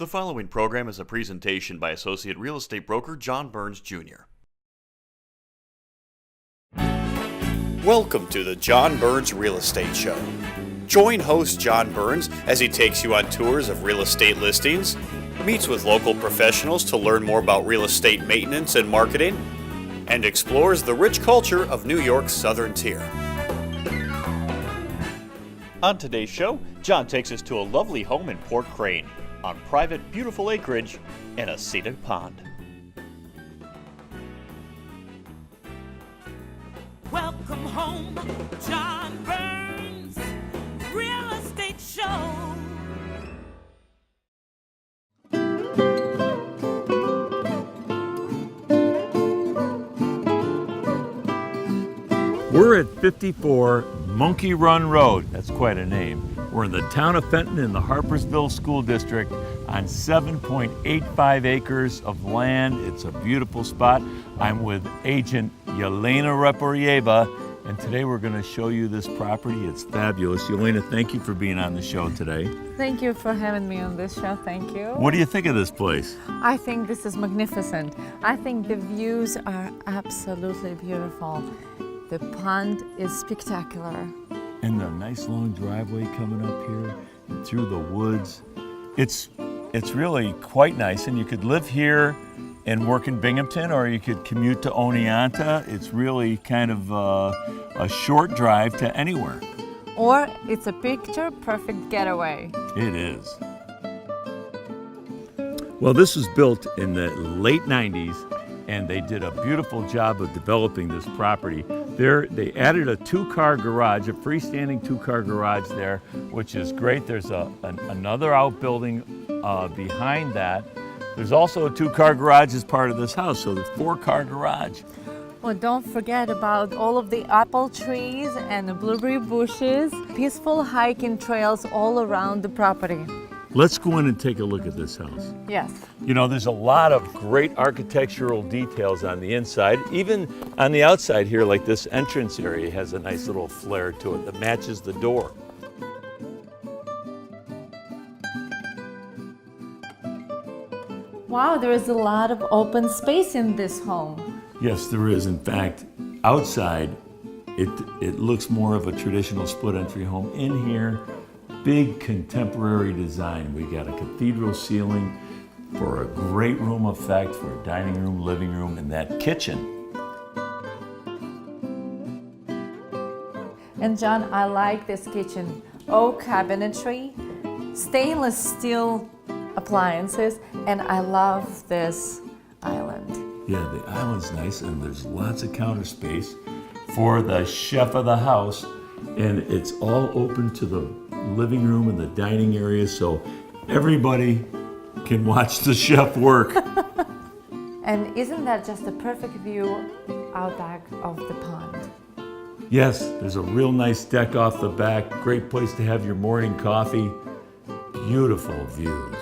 The following program is a presentation by Associate Real Estate Broker John Burns, Jr. Welcome to the John Burns Real Estate Show. Join host John Burns as he takes you on tours of real estate listings, meets with local professionals to learn more about real estate maintenance and marketing, and explores the rich culture of New York's Southern Tier. On today's show, John takes us to a lovely home in Port Crane, on private, beautiful acreage and a scenic pond. Welcome home, John Burns Real Estate Show. We're at 54 Monkey Run Road. That's quite a name. We're in the town of Fenton in the Harpersville School District on 7.85 acres of land. It's a beautiful spot. I'm with agent Yelena Reporieva, and today we're going to show you this property. It's fabulous. Yelena, thank you for being on the show today. Thank you for having me on this show. Thank you. What do you think of this place? I think this is magnificent. I think the views are absolutely beautiful. The pond is spectacular. And the nice long driveway coming up here and through the woods. It's really quite nice, and you could live here and work in Binghamton, or you could commute to Oneonta. It's really kind of a short drive to anywhere. Or it's a picture-perfect getaway. It is. Well, this was built in the late 90s, and they did a beautiful job of developing this property. They added a two-car garage, a freestanding two-car garage there, which is great. There's another outbuilding behind that. There's also a two-car garage as part of this house, so the four-car garage. Well, don't forget about all of the apple trees and the blueberry bushes. Peaceful hiking trails all around the property. Let's go in and take a look at this house. Yes. You know, there's a lot of great architectural details on the inside. Even on the outside here, like this entrance area has a nice little flair to it that matches the door. Wow, there is a lot of open space in this home. Yes, there is. In fact, outside, it looks more of a traditional split entry home. In here, big contemporary design. We got a cathedral ceiling for a great room effect for a dining room, living room, and that kitchen. And John, I like this kitchen. Oak cabinetry, stainless steel appliances, and I love this island. Yeah, the island's nice, and there's lots of counter space for the chef of the house, and it's all open to the living room and the dining area, so everybody can watch the chef work. And isn't that just a perfect view out back of the pond? Yes, there's a real nice deck off the back, great place to have your morning coffee. Beautiful views.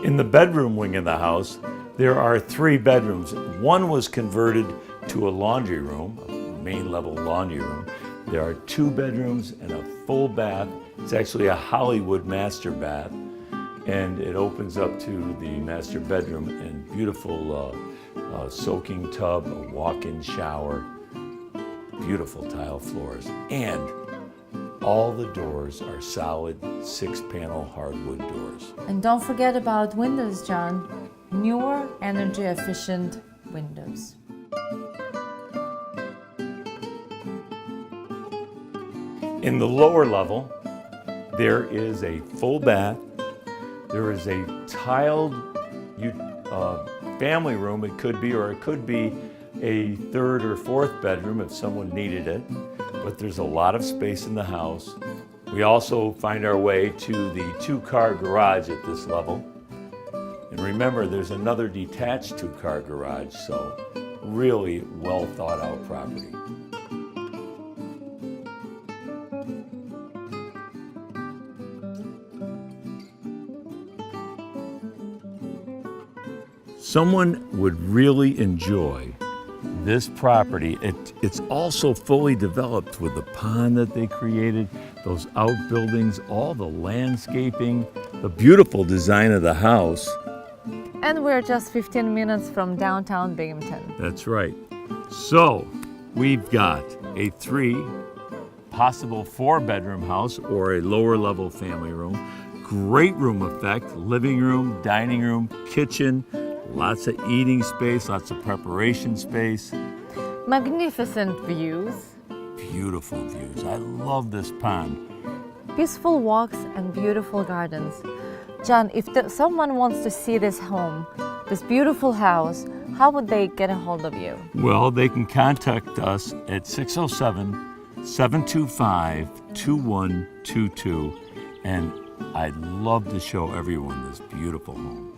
In the bedroom wing of the house, there are 3 bedrooms. One was converted to a laundry room, a main level laundry room. There are 2 bedrooms and a full bath. It's actually a Hollywood master bath, and it opens up to the master bedroom and beautiful soaking tub, a walk-in shower, beautiful tile floors, and all the doors are solid 6-panel hardwood doors. And don't forget about windows, John. Newer, energy-efficient windows. In the lower level, there is a full bath. There is a tiled family room, it could be, or it could be a 3rd or 4th bedroom if someone needed it. But there's a lot of space in the house. We also find our way to the 2-car garage at this level. And remember, there's another detached 2-car garage, so really well thought out property. Someone would really enjoy this property. It's also fully developed with the pond that they created, those outbuildings, all the landscaping, the beautiful design of the house. And we're just 15 minutes from downtown Binghamton. That's right. So we've got a 3, possible 4-bedroom house or a lower level family room. Great room effect, living room, dining room, kitchen, lots of eating space, lots of preparation space. Magnificent views, Beautiful views. I love this pond. peaceful walks, and beautiful gardens. John, if someone wants to see this home, this beautiful house, how would they get a hold of you? Well, they can contact us at 607-725-2122, and I'd love to show everyone this beautiful home.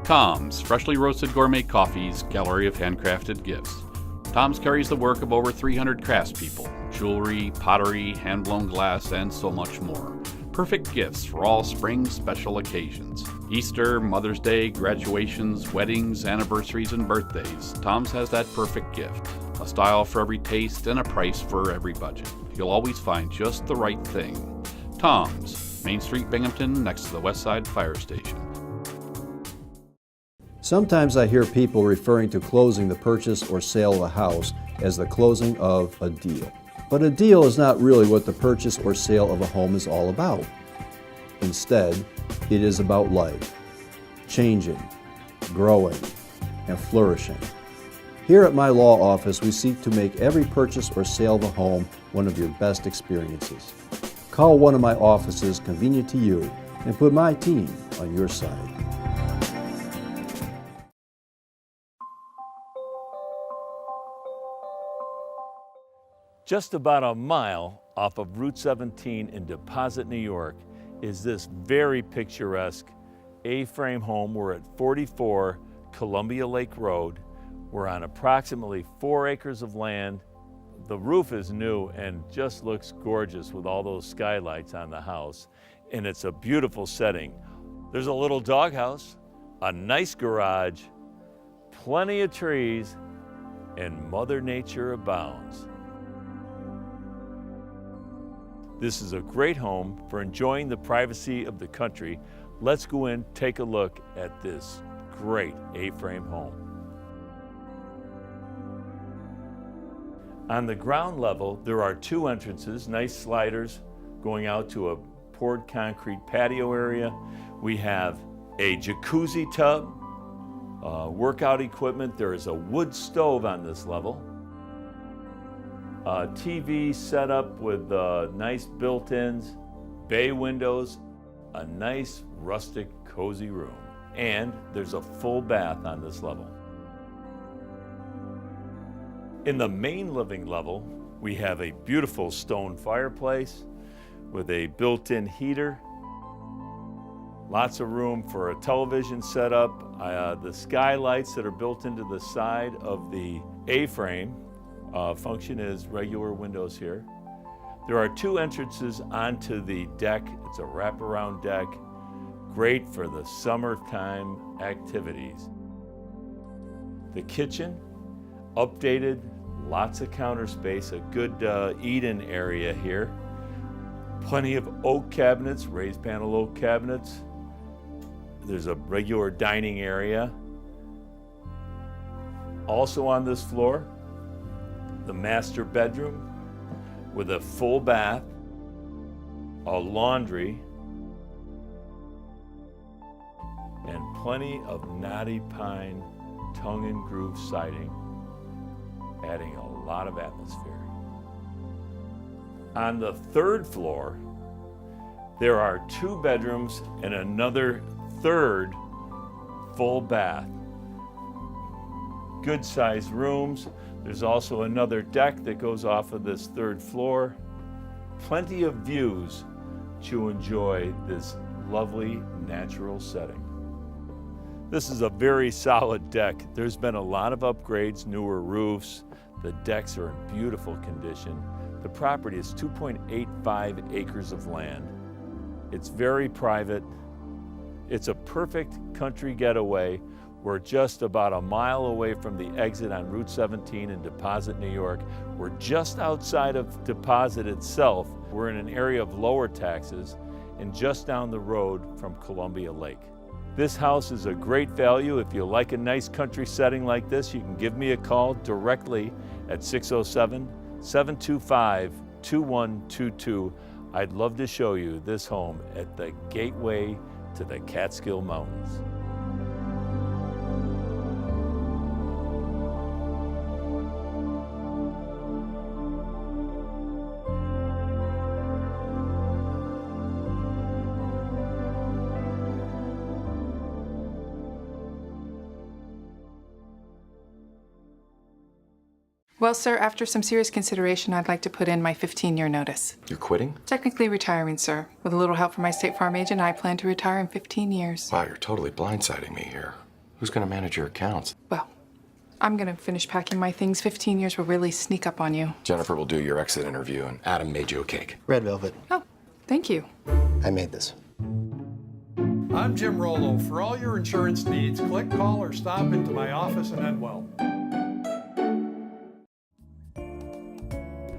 Tom's Freshly Roasted Gourmet Coffee's Gallery of Handcrafted Gifts. Tom's carries the work of over 300 craftspeople, jewelry, pottery, hand-blown glass, and so much more. Perfect gifts for all spring special occasions. Easter, Mother's Day, graduations, weddings, anniversaries, and birthdays. Tom's has that perfect gift. A style for every taste and a price for every budget. You'll always find just the right thing. Tom's, Main Street, Binghamton, next to the West Side Fire Station. Sometimes I hear people referring to closing the purchase or sale of a house as the closing of a deal. But a deal is not really what the purchase or sale of a home is all about. Instead, it is about life, changing, growing, and flourishing. Here at my law office, we seek to make every purchase or sale of a home one of your best experiences. Call one of my offices convenient to you and put my team on your side. Just about a mile off of Route 17 in Deposit, New York, is this very picturesque A-frame home. We're at 44 Columbia Lake Road. We're on approximately 4 acres of land. The roof is new and just looks gorgeous with all those skylights on the house. And it's a beautiful setting. There's a little doghouse, a nice garage, plenty of trees, and Mother Nature abounds. This is a great home for enjoying the privacy of the country. Let's go in, take a look at this great A-frame home. On the ground level, there are 2 entrances, nice sliders going out to a poured concrete patio area. We have a jacuzzi tub, workout equipment. There is a wood stove on this level. A TV set up with nice built-ins, bay windows, a nice rustic cozy room. And there's a full bath on this level. In the main living level, we have a beautiful stone fireplace with a built-in heater. Lots of room for a television setup. The skylights that are built into the side of the A-frame function as regular windows here. There are 2 entrances onto the deck. It's a wraparound deck, great for the summertime activities. The kitchen, updated, lots of counter space, a good eat-in area here. Plenty of oak cabinets, raised panel oak cabinets. There's a regular dining area. Also on this floor, the master bedroom with a full bath, a laundry, and plenty of knotty pine tongue and groove siding, adding a lot of atmosphere. On the 3rd floor, there are 2 bedrooms and another 3rd full bath. Good sized rooms. There's also another deck that goes off of this 3rd floor. Plenty of views let you enjoy this lovely natural setting. This is a very solid deck. There's been a lot of upgrades, newer roofs. The decks are in beautiful condition. The property is 2.85 acres of land. It's very private. It's a perfect country getaway. We're just about a mile away from the exit on Route 17 in Deposit, New York. We're just outside of Deposit itself. We're in an area of lower taxes and just down the road from Columbia Lake. This house is a great value. If you like a nice country setting like this, you can give me a call directly at 607-725-2122. I'd love to show you this home at the gateway to the Catskill Mountains. Well, sir, after some serious consideration, I'd like to put in my 15-year notice. You're quitting? Technically retiring, sir. With a little help from my State Farm agent, I plan to retire in 15 years. Wow, you're totally blindsiding me here. Who's going to manage your accounts? Well, I'm going to finish packing my things. 15 years will really sneak up on you. Jennifer will do your exit interview, and Adam made you a cake. Red velvet. Oh, thank you. I made this. I'm Jim Rollo. For all your insurance needs, click, call, or stop into my office in Edwell.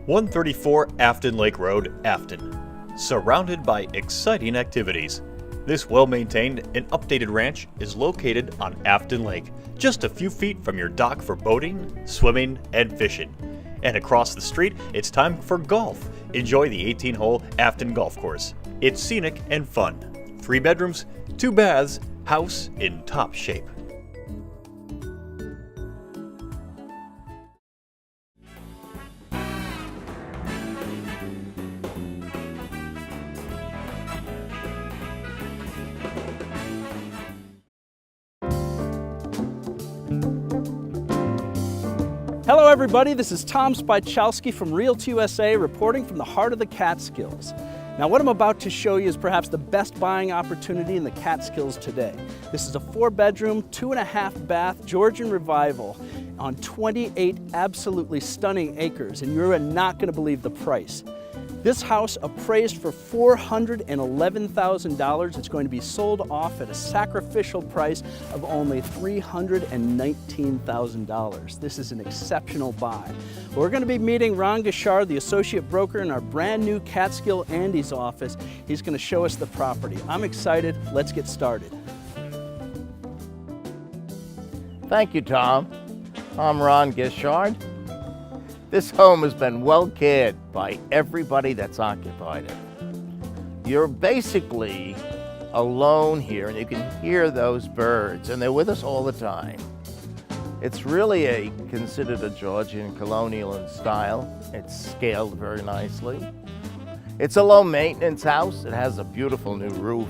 134 Afton Lake Road, Afton. Surrounded by exciting activities. This well-maintained and updated ranch is located on Afton Lake, just a few feet from your dock for boating, swimming, and fishing. And across the street, it's time for golf. Enjoy the 18-hole Afton Golf Course. It's scenic and fun. 3 bedrooms, 2 baths, house in top shape. Hello everybody, this is Tom Spychalski from Realty USA reporting from the heart of the Catskills. Now what I'm about to show you is perhaps the best buying opportunity in the Catskills today. This is a 4-bedroom, 2.5 bath Georgian revival on 28 absolutely stunning acres, and you're not going to believe the price. This house appraised for $411,000. It's going to be sold off at a sacrificial price of only $319,000. This is an exceptional buy. We're going to be meeting Ron Gashar, the associate broker in our brand new Catskill Andy's office. He's going to show us the property. I'm excited. Let's get started. Thank you, Tom. I'm Ron Gishard. This home has been well cared by everybody that's occupied it. You're basically alone here, and you can hear those birds, and they're with us all the time. It's really considered a Georgian colonial in style. It's scaled very nicely. It's a low-maintenance house. It has a beautiful new roof,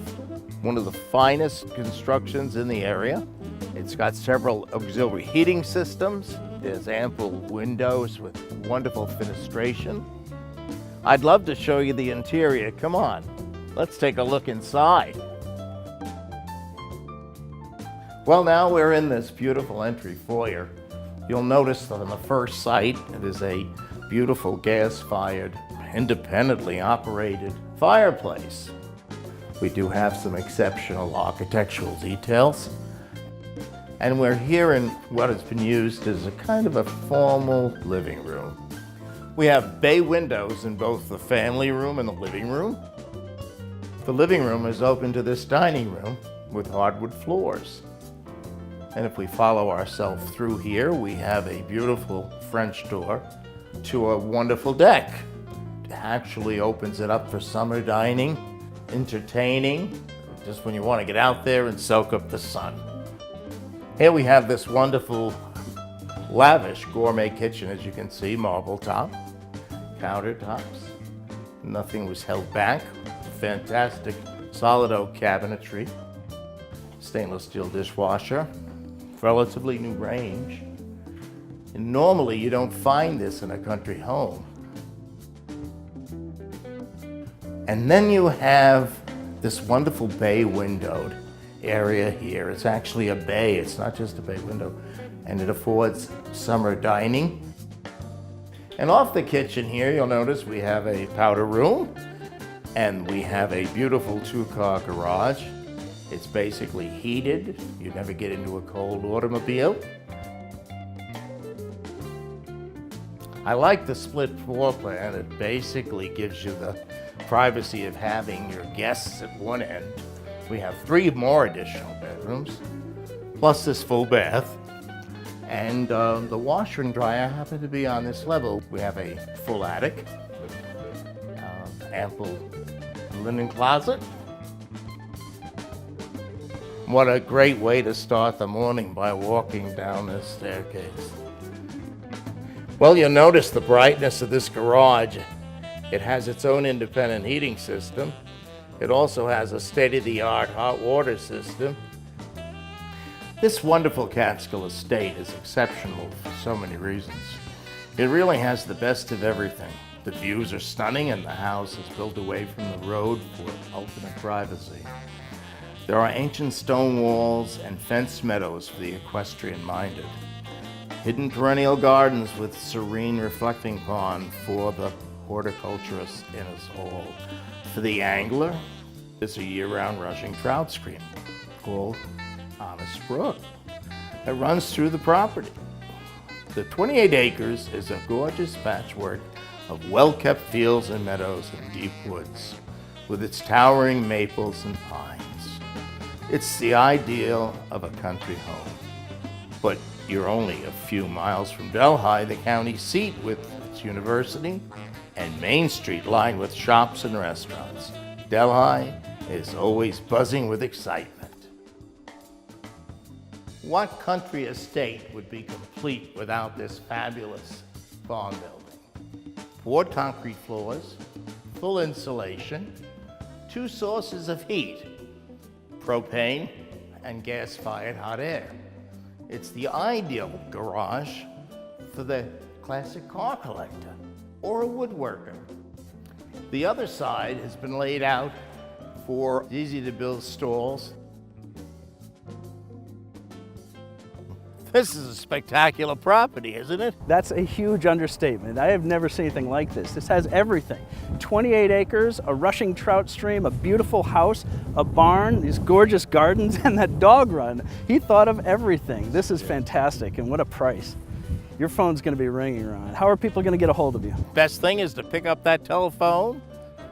one of the finest constructions in the area. It's got several auxiliary heating systems. There's ample windows with wonderful fenestration. I'd love to show you the interior. Come on, let's take a look inside. Well, now we're in this beautiful entry foyer. You'll notice that on the first sight, it is a beautiful gas-fired, independently operated fireplace. We do have some exceptional architectural details. And we're here in what has been used as a kind of a formal living room. We have bay windows in both the family room and the living room. The living room is open to this dining room with hardwood floors. And if we follow ourselves through here, we have a beautiful French door to a wonderful deck. It actually opens it up for summer dining, entertaining, just when you want to get out there and soak up the sun. Here we have this wonderful, lavish gourmet kitchen, as you can see, marble top, countertops. Nothing was held back. Fantastic solid oak cabinetry, stainless steel dishwasher, relatively new range. And normally you don't find this in a country home. And then you have this wonderful bay windowed area here. It's actually a bay, it's not just a bay window, and it affords summer dining. And off the kitchen here, you'll notice we have a powder room, and we have a beautiful 2-car garage. It's basically heated. You never get into a cold automobile. I like the split floor plan. It basically gives you the privacy of having your guests at one end. We have 3 more additional bedrooms, plus this full bath. And the washer and dryer happen to be on this level. We have a full attic, ample linen closet. What a great way to start the morning, by walking down this staircase. Well, you'll notice the brightness of this garage. It has its own independent heating system. It also has a state-of-the-art hot water system. This wonderful Catskill estate is exceptional for so many reasons. It really has the best of everything. The views are stunning, and the house is built away from the road for ultimate privacy. There are ancient stone walls and fenced meadows for the equestrian-minded. Hidden perennial gardens with serene reflecting pond for the horticulturist in us all. For the angler, there's a year-round rushing trout stream called Honest Brook that runs through the property. The 28 acres is a gorgeous patchwork of well-kept fields and meadows and deep woods with its towering maples and pines. It's the ideal of a country home. But you're only a few miles from Delhi, the county seat with its university, and Main Street lined with shops and restaurants. Delhi is always buzzing with excitement. What country estate would be complete without this fabulous barn building? 4 concrete floors, full insulation, 2 sources of heat, propane and gas-fired hot air. It's the ideal garage for the classic car collector or a woodworker. The other side has been laid out for easy-to-build stalls. This is a spectacular property, isn't it? That's a huge understatement. I have never seen anything like this. This has everything. 28 acres, a rushing trout stream, a beautiful house, a barn, these gorgeous gardens, and that dog run. He thought of everything. This is fantastic, and what a price. Your phone's gonna be ringing, Ron. How are people gonna get a hold of you? Best thing is to pick up that telephone,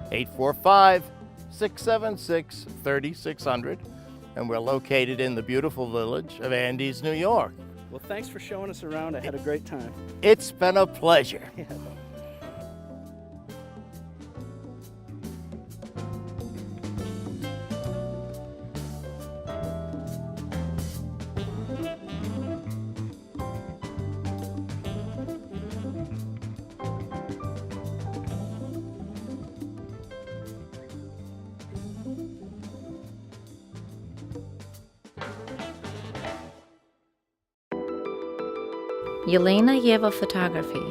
845-676-3600, and we're located in the beautiful village of Andes, New York. Well, thanks for showing us around. I had a great time. It's been a pleasure. Yeah. Yelena Yeva Photography.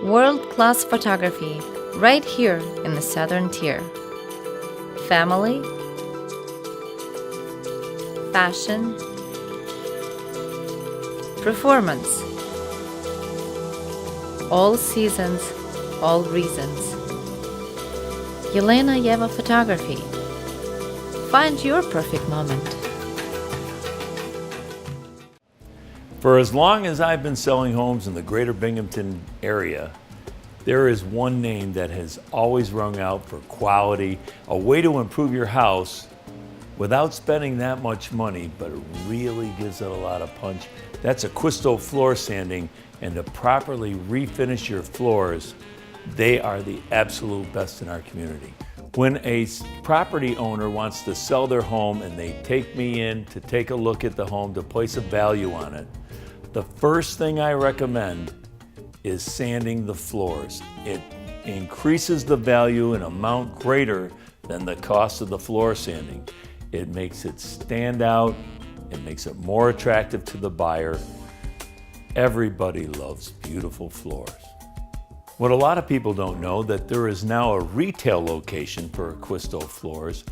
World-class photography right here in the Southern Tier. Family, fashion, performance. All seasons, all reasons. Yelena Yeva Photography. Find your perfect moment. For as long as I've been selling homes in the greater Binghamton area, there is one name that has always rung out for quality, a way to improve your house without spending that much money, but it really gives it a lot of punch. That's Acquisto Floor Sanding, and to properly refinish your floors, they are the absolute best in our community. When a property owner wants to sell their home and they take me in to take a look at the home to place a value on it, the first thing I recommend is sanding the floors. It increases the value an amount greater than the cost of the floor sanding. It makes it stand out, it makes it more attractive to the buyer. Everybody loves beautiful floors. What a lot of people don't know that there is now a retail location for Acquisto floors,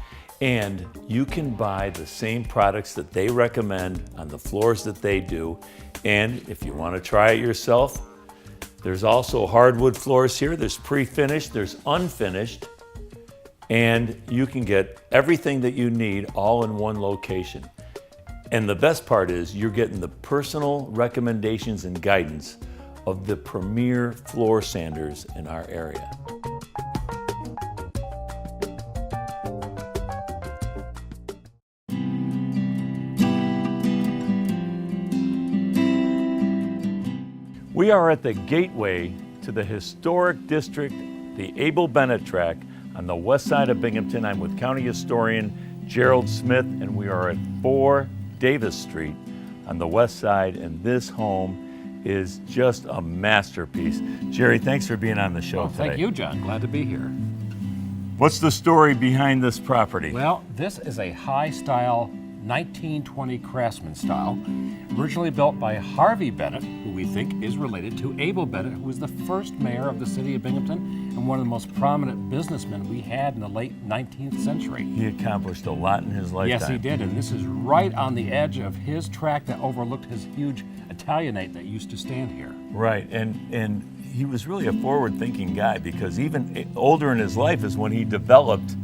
and you can buy the same products that they recommend on the floors that they do. And if you want to try it yourself, there's also hardwood floors here. There's pre-finished, there's unfinished, and you can get everything that you need all in one location. And the best part is you're getting the personal recommendations and guidance of the premier floor sanders in our area. We are at the gateway to the historic district, the Abel Bennett Tract on the west side of Binghamton. I'm with County Historian Gerald Smith, and we are at 4 Davis Street on the west side, and this home is just a masterpiece. Jerry, thanks for being on the show today. Thank you, John. Glad to be here. What's the story behind this property? Well, this is a high-style 1920 Craftsman style, originally built by Harvey Bennett, who we think is related to Abel Bennett, who was the first mayor of the city of Binghamton and one of the most prominent businessmen we had in the late 19th century. He accomplished a lot in his lifetime. Yes, he did, and this is right on the edge of his tract that overlooked his huge Italianate that used to stand here. Right, and he was really a forward-thinking guy, because even older in his life is when he developed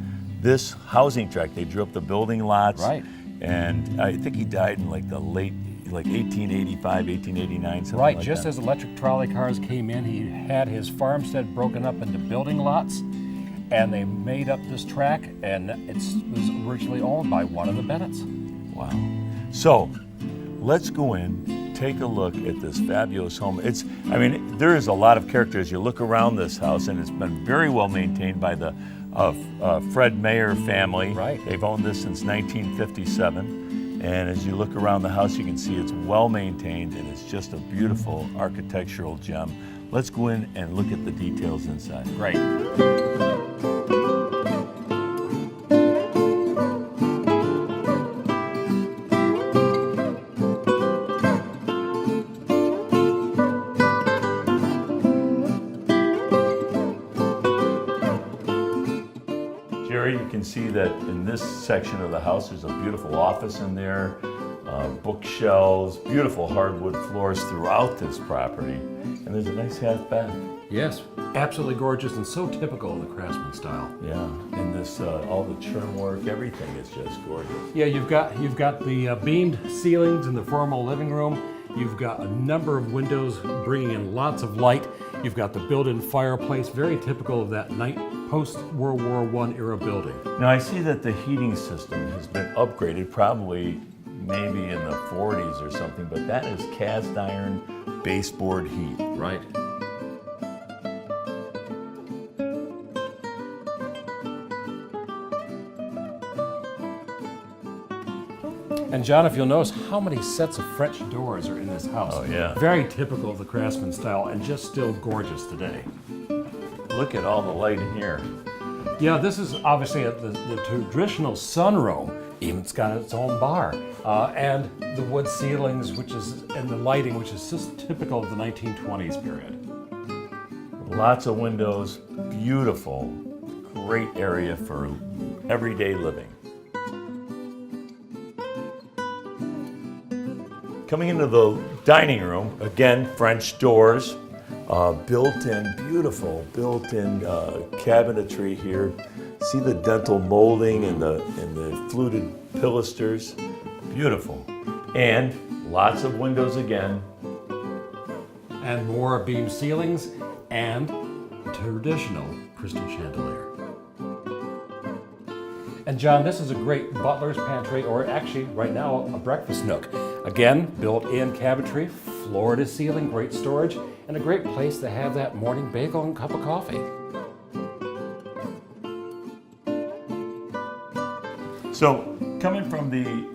this housing tract. They drew up the building lots. Right. And I think he died in like the late, like 1885, 1889, something Right, like just that. as electric trolley cars came in, he had his farmstead broken up into building lots, and they made up this tract, and it was originally owned by one of the Bennetts. Wow. So, let's go in, take a look at this fabulous home. There is a lot of character as you look around this house, and it's been very well maintained by the Fred Mayer family. Right. They've owned this since 1957. And as you look around the house, you can see it's well maintained, and it's just a beautiful architectural gem. Let's go in and look at the details inside. Great. You can see that in this section of the house, there's a beautiful office in there, bookshelves, beautiful hardwood floors throughout this property, and there's a nice half bath. Yes, absolutely gorgeous and so typical of the Craftsman style. Yeah, and this all the trim work, everything is just gorgeous. Yeah, you've got the beamed ceilings in the formal living room. You've got a number of windows bringing in lots of light. You've got the built-in fireplace, very typical of that post-World War I era building. Now I see that the heating system has been upgraded, probably maybe in the 40s or something, but that is cast iron baseboard heat. Right. And John, if you'll notice how many sets of French doors are in this house. Oh, yeah. Very typical of the Craftsman style and just still gorgeous today. Look at all the light in here. Yeah, this is obviously the traditional sunroom. Even it's got its own bar. And the wood ceilings, and the lighting, which is just typical of the 1920s period. Lots of windows, beautiful, great area for everyday living. Coming into the dining room, again, French doors, beautiful built-in cabinetry here. See the dental molding and the fluted pilasters, beautiful. And lots of windows again. And more beam ceilings and traditional crystal chandelier. And John, this is a great butler's pantry, or actually right now a breakfast nook. Again, built-in cabinetry, floor-to-ceiling, great storage, and a great place to have that morning bagel and cup of coffee. So, coming from the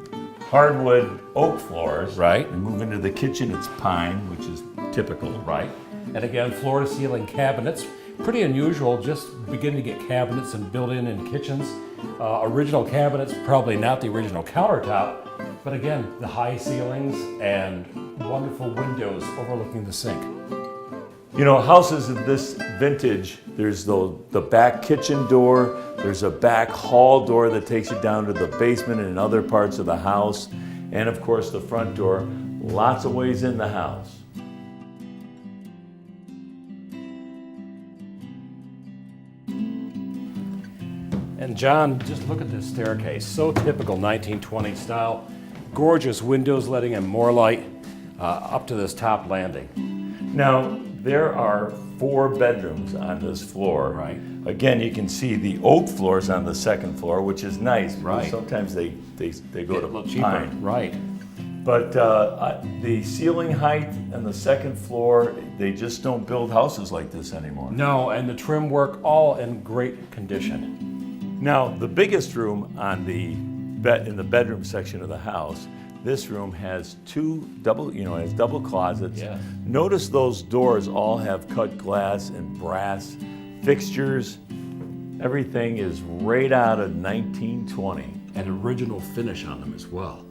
hardwood oak floors, right, and move into the kitchen, it's pine, which is typical. Right. And again, floor-to-ceiling cabinets. Pretty unusual, just beginning to get cabinets and built-in kitchens. Original cabinets, probably not the original countertop, but again, the high ceilings and wonderful windows overlooking the sink. You know, houses of this vintage, there's the back kitchen door, there's a back hall door that takes you down to the basement and other parts of the house, and of course the front door, lots of ways in the house. And John, just look at this staircase. So typical 1920 style. Gorgeous windows letting in more light up to this top landing. Now, there are 4 bedrooms on this floor. Right. Again, you can see the oak floors on the second floor, which is nice. Right. Sometimes they go to A little cheaper. pine. Right. But the ceiling height and the second floor, they just don't build houses like this anymore. No, and the trim work all in great condition. Now, the biggest room on in the bedroom section of the house, this room has 2 double closets. Yeah. Notice those doors all have cut glass and brass fixtures. Everything is right out of 1920. And original finish on them as well.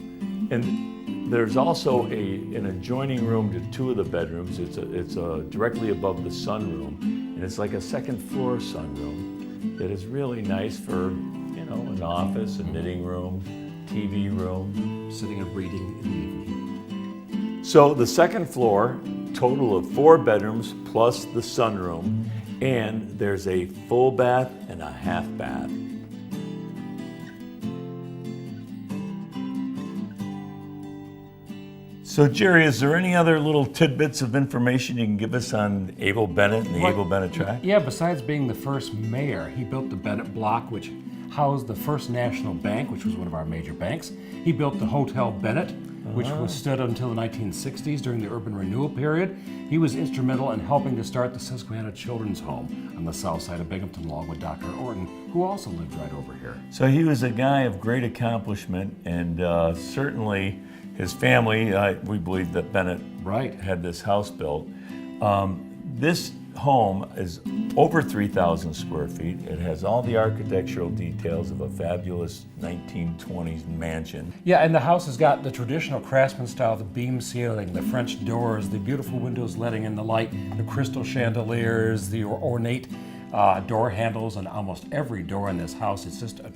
And there's also an adjoining room to 2 of the bedrooms. It's directly above the sunroom, and it's like a second floor sunroom that is really nice for, an office, a knitting room, TV room. Sitting and reading in the evening. So the second floor, total of 4 bedrooms plus the sunroom, and there's a full bath and a half bath. So Jerry, is there any other little tidbits of information you can give us on Abel Bennett and the Abel Bennett tract? Yeah, besides being the first mayor, he built the Bennett Block, which housed the First National Bank, which was one of our major banks. He built the Hotel Bennett, which was stood until the 1960s during the urban renewal period. He was instrumental in helping to start the Susquehanna Children's Home on the south side of Binghamton, along with Dr. Orton, who also lived right over here. So he was a guy of great accomplishment, and certainly his family, we believe that Bennett had this house built. This home is over 3,000 square feet. It has all the architectural details of a fabulous 1920s mansion. Yeah, and the house has got the traditional craftsman style, the beam ceiling, the French doors, the beautiful windows letting in the light, the crystal chandeliers, the ornate door handles on almost every door in this house. It's just a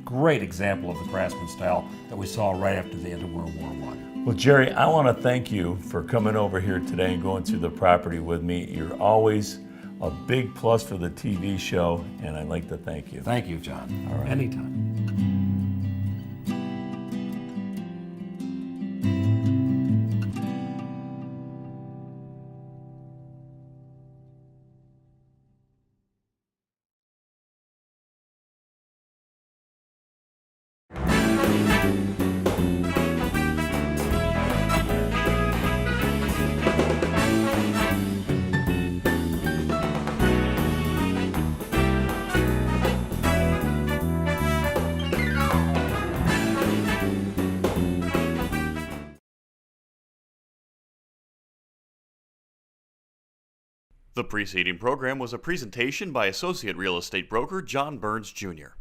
great example of the craftsman style that we saw right after the end of World War I. Well, Jerry, I want to thank you for coming over here today and going through the property with me. You're always a big plus for the TV show, and I'd like to thank you. Thank you, John. All right. Anytime. The preceding program was a presentation by Associate Real Estate Broker John Burns, Jr.